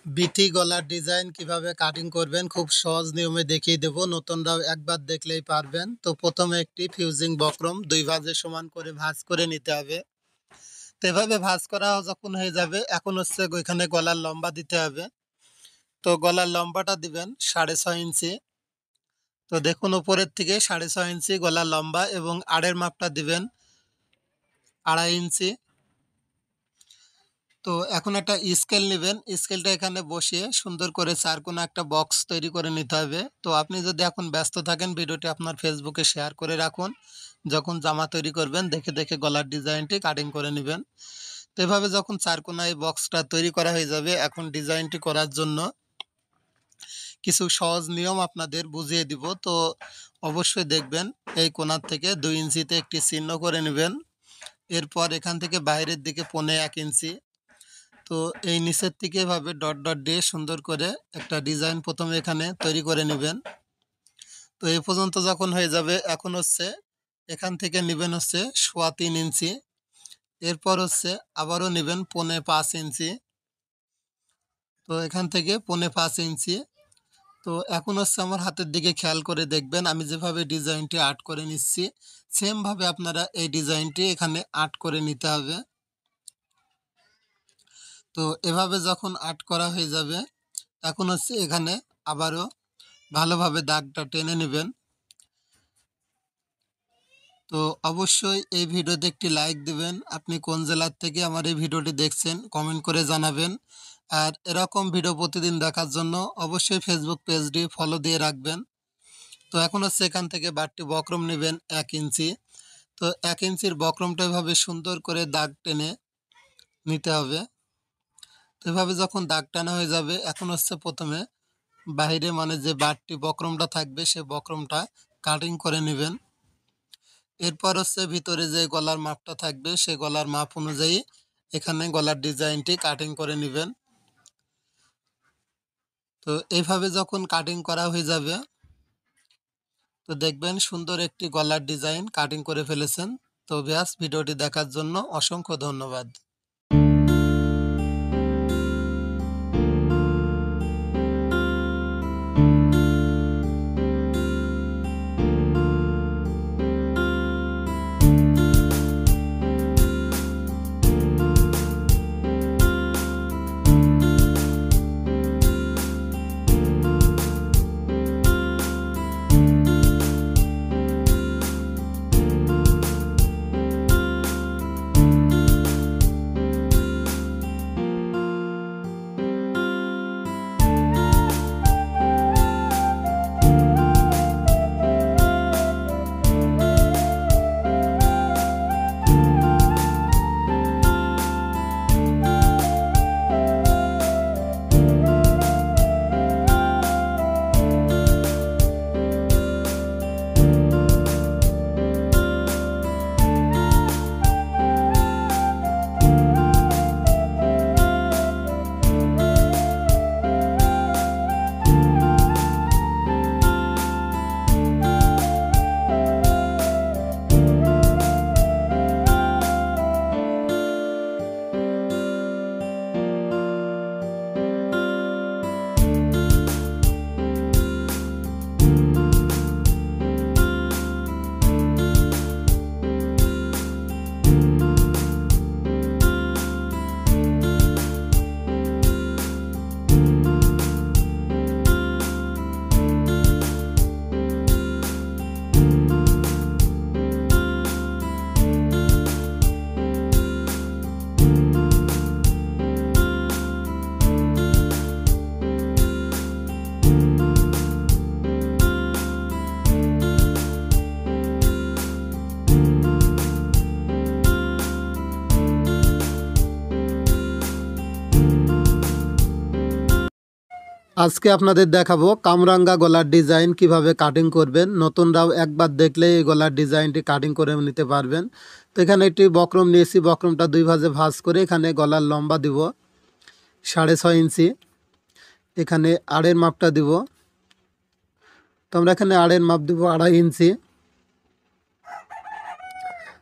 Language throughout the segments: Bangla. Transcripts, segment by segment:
বিটি গলার ডিজাইন কিভাবে কাটিং করবেন খুব সহজ নিয়মে দেখিয়ে দেব। নতুনরাও একবার দেখলেই পারবেন। তো প্রথমে একটি ফিউজিং বক্রম 2 ভাঁজে সমান করে ভাঁজ করে নিতে হবে। তো এভাবে ভাঁজ করা যখন হয়ে যাবে, এখন হচ্ছে ওইখানে গলার লম্বা দিতে হবে। তো গলার লম্বাটা দিবেন 6.5 ইঞ্চি। তো দেখুন উপরের থেকে 6.5 ইঞ্চি গলার লম্বা এবং আড়ের মাপটা দিবেন 2.5 ইঞ্চি। তো এখন একটা স্কেল নেবেন, স্কেলটা এখানে বসিয়ে সুন্দর করে চারকোনা একটা বক্স তৈরি করে নিতে হবে। তো আপনি যদি এখন ব্যস্ত থাকেন, ভিডিওটি আপনার ফেসবুকে শেয়ার করে রাখুন। যখন জামা তৈরি করবেন দেখে দেখে গলার ডিজাইনটি কাটিং করে নেবেন। তো এভাবে যখন চারকোনা এই বক্সটা তৈরি করা হয়ে যাবে, এখন ডিজাইনটি করার জন্য কিছু সহজ নিয়ম আপনাদের বুঝিয়ে দিব। তো অবশ্যই দেখবেন, এই কোণার থেকে 2 ইঞ্চিতে একটি চিহ্ন করে নেবেন। এরপর এখান থেকে বাইরের দিকে 1.5 ইঞ্চি। তো এই নিচের থেকে এভাবে ডট ডট দিয়ে সুন্দর করে একটা ডিজাইন প্রথমে এখানে তৈরি করে নেবেন। তো এই পর্যন্ত যখন হয়ে যাবে, এখন হচ্ছে এখান থেকে নেবেন হচ্ছে 3.25 ইঞ্চি। এরপর হচ্ছে আবারও নেবেন 5.5 ইঞ্চি। তো এখান থেকে 5.5 ইঞ্চি। তো এখন হচ্ছে আমার হাতের দিকে খেয়াল করে দেখবেন, আমি যেভাবে ডিজাইনটি আর্ট করে নিচ্ছি সেমভাবে আপনারা এই ডিজাইনটি এখানে আর্ট করে নিতে হবে। তো এভাবে যখন আর্ট করা হয়ে যাবে, এখন হচ্ছে এখানে আবারও ভালোভাবে দাগটা টেনে নেবেন। তো অবশ্যই এই ভিডিওতে একটি লাইক দিবেন। আপনি কোন জেলার থেকে আমার এই ভিডিওটি দেখছেন কমেন্ট করে জানাবেন। আর এরকম ভিডিও প্রতিদিন দেখার জন্য অবশ্যই ফেসবুক পেজটি ফলো দিয়ে রাখবেন। তো এখন হচ্ছে এখান থেকে বাড়তি বক্রম নেবেন 1 ইঞ্চি। তো 1 ইঞ্চির বক্রমটা এভাবে সুন্দর করে দাগ টেনে নিতে হবে। তো এভাবে যখন দাগ টানা হয়ে যাবে, এখন হচ্ছে প্রথমে বাইরে মানে যে বাড়তি বক্রমটা থাকবে সে বক্রমটা কাটিং করে নেবেন। এরপর হচ্ছে ভিতরে যে গলার মাপটা থাকবে সে গলার মাপ অনুযায়ী এখানে গলার ডিজাইনটি কাটিং করে নেবেন। তো এইভাবে যখন কাটিং করা হয়ে যাবে, তো দেখবেন সুন্দর একটি গলার ডিজাইন কাটিং করে ফেলেছেন। তো ব্যাস, ভিডিওটি দেখার জন্য অসংখ্য ধন্যবাদ। আজকে আপনাদের দেখাবো কামরাঙ্গা গলার ডিজাইন কিভাবে কাটিং করবেন। নতুনরাও একবার দেখলে এই গলার ডিজাইনটি কাটিং করে নিতে পারবেন। তো এখানে একটি বক্রম নিয়েছি, বক্রমটা 2 ভাঁজে ভাঁজ করে এখানে গলার লম্বা দিব 6.5 ইঞ্চি। এখানে আড়ের মাপটা দিব, তো আমরা এখানে আড়ের মাপ দিব 2.5 ইঞ্চি।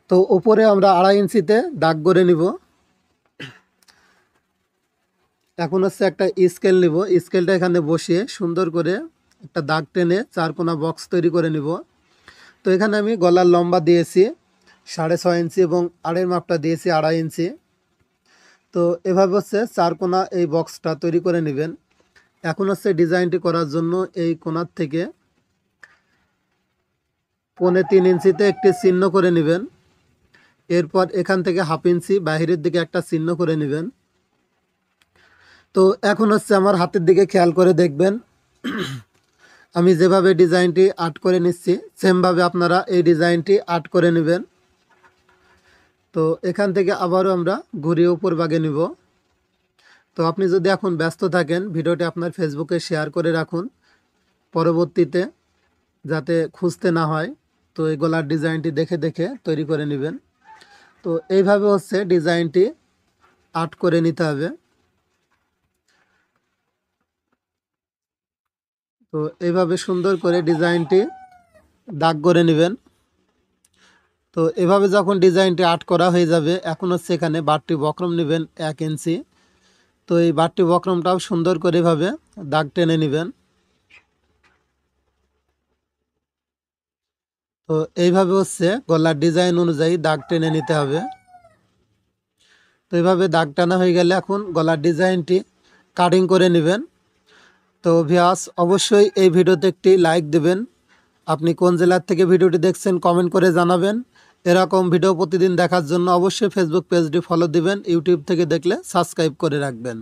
তো উপরে আমরা 2.5 ইঞ্চিতে দাগ করে নিব এখন হচ্ছে একটা স্কেল নিব, স্কেলটা এখানে বসিয়ে সুন্দর করে একটা দাগ টেনে চার কোনা বক্স তৈরি করে নিব। তো এখানে আমি গলার লম্বা দিয়েছি 6.5 ইঞ্চি এবং আড়ের মাপটা দিয়েছি 2.5 ইঞ্চি। তো এভাবে হচ্ছে চার কোনা এই বক্সটা তৈরি করে নেবেন। এখন হচ্ছে ডিজাইনটি করার জন্য এই কোনার থেকে 3.25 ইঞ্চিতে একটি চিহ্ন করে নেবেন। এরপর এখান থেকে 1/2 ইঞ্চি বাহিরের দিকে একটা চিহ্ন করে নেবেন। তো এখন হচ্ছে আমার হাতের দিকে খেয়াল করে দেখবেন আমি যেভাবে ডিজাইনটি আর্ট করে নিচ্ছি সেমভাবে আপনারা এই ডিজাইনটি আর্ট করে নেবেন। তো এখান থেকে আবারও আমরা ঘুরিয়ে উপর ভাগে নিব। তো আপনি যদি এখন ব্যস্ত থাকেন ভিডিওটি আপনার ফেসবুকে শেয়ার করে রাখুন, পরবর্তীতে যাতে খুঁজতে না হয়। তো এই গলার ডিজাইনটি দেখে দেখে তৈরি করে নেবেন। তো এইভাবে হচ্ছে ডিজাইনটি আর্ট করে নিতে হবে। তো এইভাবে সুন্দর করে ডিজাইনটি দাগ করে নেবেন। তো এভাবে যখন ডিজাইনটি আর্ট করা হয়ে যাবে এখন হচ্ছে এখানে বাড়তি বক্রম নেবেন 1 ইঞ্চি। তো এই বাড়তি বক্রমটাও সুন্দর করে এভাবে দাগ টেনে নেবেন। তো এইভাবে হচ্ছে গলার ডিজাইন অনুযায়ী দাগ টেনে নিতে হবে। তো এইভাবে দাগ টানা হয়ে গেলে এখন গলার ডিজাইনটি কাটিং করে নেবেন। তো ভিউয়ার্স অবশ্যই এই ভিডিওতে একটি লাইক দেবেন। আপনি কোন জেলার থেকে ভিডিওটি দেখছেন কমেন্ট করে জানাবেন। এরকম ভিডিও প্রতিদিন দেখার জন্য অবশ্যই ফেসবুক পেজটি ফলো দিবেন, ইউটিউব থেকে দেখলে সাবস্ক্রাইব করে রাখবেন।